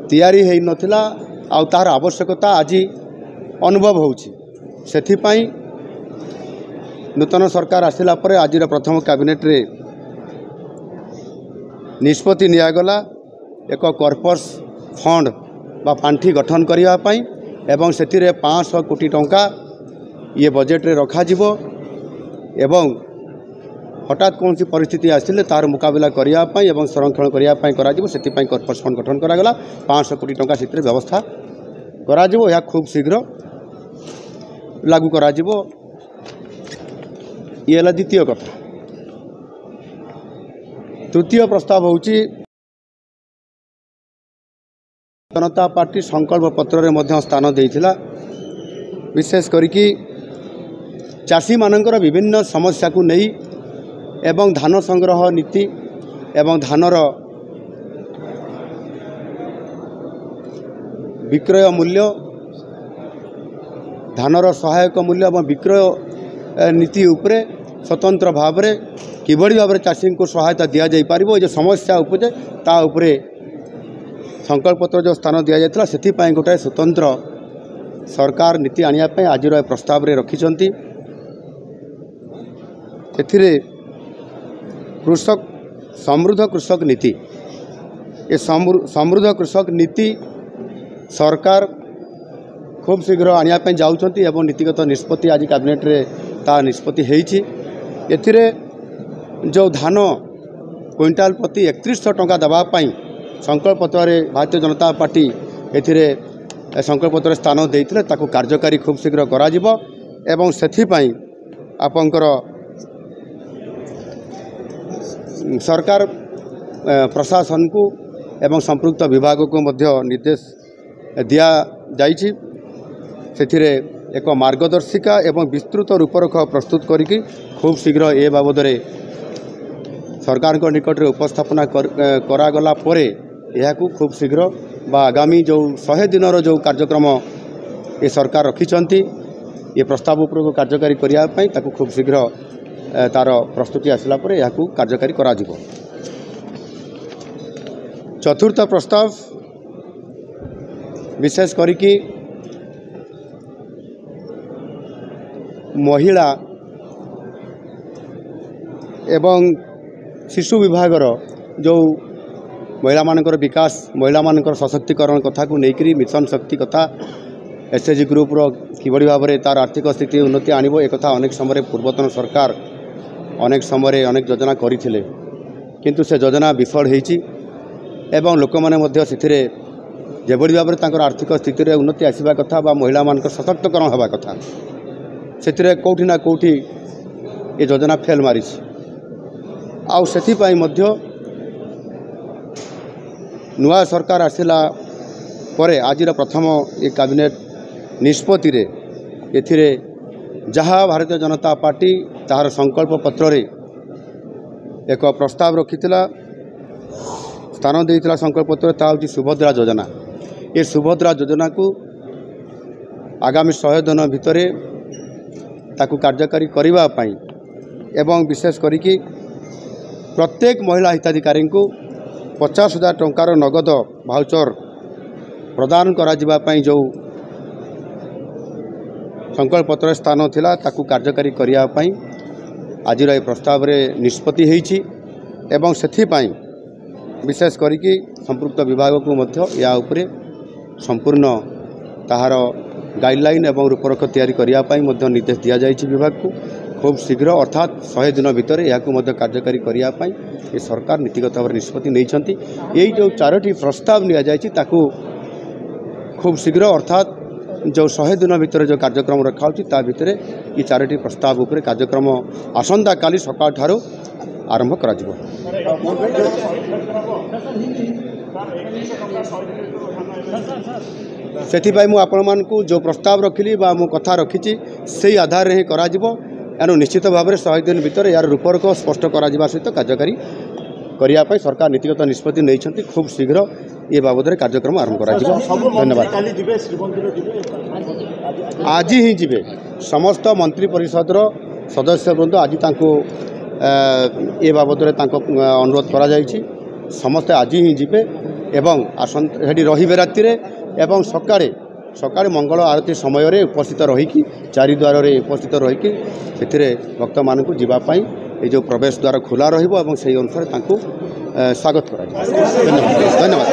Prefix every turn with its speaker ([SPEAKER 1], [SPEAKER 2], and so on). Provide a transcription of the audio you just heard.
[SPEAKER 1] तैयारी हो नथिला आ तार आवश्यकता आज अनुभव होउछि सेथिपाई नूतन सरकार आसिला परे आज प्रथम कैबिनेट रे निष्पत्ति नियागला एक कॉर्पस फंड बा पांठी गठन करिया पाई एवं सेतिरे 500 कोटी टंका ये बजेट रे रखा जिवो एवं हठात कौन सी परिस्थिति आसिले तार मुकाबला करिया पाई एवं संरक्षण करिया पाई करा जिवो सेति पाई कॉर्पस फंड गठन करा गला 500 कोटी टंका सेतिरे व्यवस्था करा जिवो या खूब शीघ्र लागू करा जिवो ये हला द्वितीय कथा। तृतीय प्रस्ताव होउची जनता पार्टी संकल्प पत्र रे मध्य स्थान देइथिला विशेष करिकी चाषी मानकर विभिन्न समस्या को नहीं एवं धान संग्रह नीति एवं धानर विक्रय मूल्य धानर सहायक मूल्य एवं विक्रय नीति उपरे स्वतंत्र भाव रे किभली भाव रे चाषी को सहायता दिया जाई पारिबो जो समस्या उपजे ता उपरे संकल्प पत्र जो स्थान दि जाता से गोटे स्वतंत्र सरकार नीति आने आज प्रस्ताव रे रखिंट कृषक समृद्ध कृषक नीति ये समृद्ध कृषक नीति सरकार खूब शीघ्र आने जाउछंती एवं नीतिगत निष्पत्ति आज कैबिनेट रे ता निष्पत्ति हेइछि। एथिरे जो धान क्विंटाल प्रति 3100 टंका दबा पाई संकल्प पत्र भारतीय जनता पार्टी एथिरे संकल्प पत्र स्थान देइथिले ताकू कार्यकारी खूब शीघ्र करा जिवो एवं सेथिपाई आपनकर सरकार प्रशासन को एवं संपृक्त विभाग को मध्य निर्देश दिया जाइछि। सेथिरे एक मार्गदर्शिका एवं विस्तृत रूपरेख प्रस्तुत करिकि खूब शीघ्र ए बाबद सरकार को निकट रे उपस्थापना करागला परे यह खूब शीघ्र बा आगामी जो 100 दिन जो कार्यक्रम ये सरकार रखिंट ये प्रस्ताव उपर कार्यकारी करने ताकू खूब शीघ्र तार प्रस्तुति आसला परे यह कार्यकारी करा जिवो। चतुर्थ प्रस्ताव विशेष करिकी महिला एवं शिशु विभागर जो महिला मानकर विकास महिला मानकर सशक्तिकरण कथा को लेकर मिशन शक्ति कथा एसएचजी ग्रुप रो किभली भाव में तार आर्थिक स्थिति उन्नति आनिबो एक कथा अनेक समय पूर्वतन सरकार अनेक समय अनेक योजना करथिले किंतु से योजना विफल होईछि एवं लोक माने मध्य सिथिरे जेभली भाव में तांकर आर्थिक स्थिति रे उन्नति आसीबा कथा बा महिला मानकर सशक्तिकरण होबा कथा सेथिरे कोठी ना कोठी ये योजना फेल मारिछि आउ सेथि पाई मध्य नुआ सरकार आसिला परे आज प्रथम ये कैबिनेट निष्पत्ति रे एथिरे जहाँ भारतीय जनता पार्टी तार संकल्प पत्र रे एक प्रस्ताव रखिथिला स्थान देइथिला संकल्प पत्र ता होची सुभद्रा योजना। ये सुभद्रा योजना को आगामी 100 दिन भितरे ताकू कार्यकारी करिबा पाई एवं विशेष करिकी प्रत्येक महिला हिताधिकारी को 50,000 टंकार नगद भाउचर प्रदान करा जिबा पाई जो संकल्प पत्र स्थान थिला ताकू कार्यकारी करिया पाई आज प्रस्ताव रे निष्पत्ति हेइछि एवं सेथि पाई विशेष करिकी संपृक्त विभाग को मध्य या उपरे संपूर्ण ताहार गाइडलाइन एवं रूपरेख तैयारी करिया पाई मध्य निर्देश दिया जाइछि विभाग को खूब शीघ्र अर्थात 100 दिन भितर या कार्यकारी करिया पाई ये सरकार नीतिगत भाव निष्पत्ति नहीं यही जो 4टी प्रस्ताव निया जाइछि ताकू खूब शीघ्र अर्थात जो 100 दिन भितर जो कार्यक्रम रखा होछि ता भितर ये 4टी प्रस्ताव उपर कार्यक्रम आसंता काली सकाळ ठारू आरंभ करा जिवो। सेथिपाई मु आपण मानकु जो प्रस्ताव रखिली बा मु कथा रखिछि सेही आधार रे करा जिवो एनु निश्चित भाव में 100 दिन भितर यार रूपरेख स्पष्ट करा जिबा सहित कार्यकारी करिया पाई सरकार नीतिगत निष्पत्ति नहीं खूब शीघ्र ये बाबद कार्यक्रम आरंभ करा जिवो। धन्यवाद। आज ही जीवे समस्त मंत्री परिषद सदस्य वृंद आज तांको ए बाबद अनुरोध करा जायछि समस्ते आज ही जीवे एवं सेठी रहिबे रातिरे एवं सकाळे सकाळे मंगल आरती समय उपस्थित रहीकि चारिद्वार उपस्थित रहीकि से भक्त मानक जीवाई ये जो प्रवेश द्वार खोला रही से अनुसार स्वागत करा धन्यवाद धन्यवाद।